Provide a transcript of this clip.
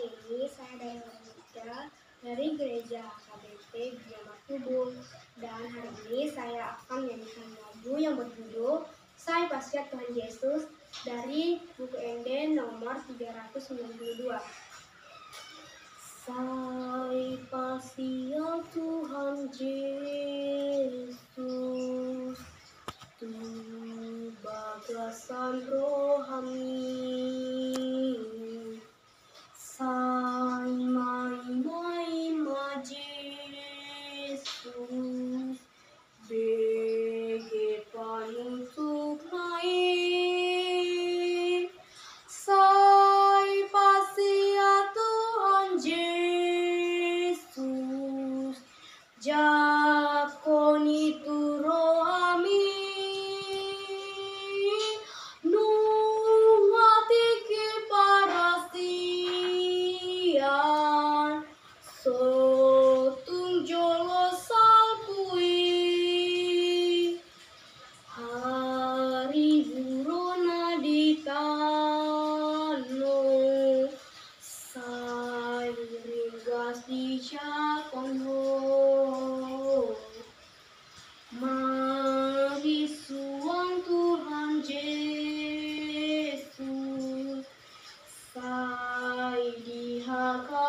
ini saya dari Veronica dari Gereja KBP Giamat Tubuh, dan hari ini saya akan menyanyikan lagu yang berjudul Sai Pasya Tuhan Yesus dari buku ND nomor 392. Sai Pasya Tuhan Yesus, tu bagasan rohani, sai mai Jesus, bege panutuk naik, sai Pasya Tuhan Yesus, jakoni turo ami, nungati parasian, sotung jolo salpui, hari burona di tano, sai ringgas di jakonho. Mari suang Tuhan Yesus, sai di haka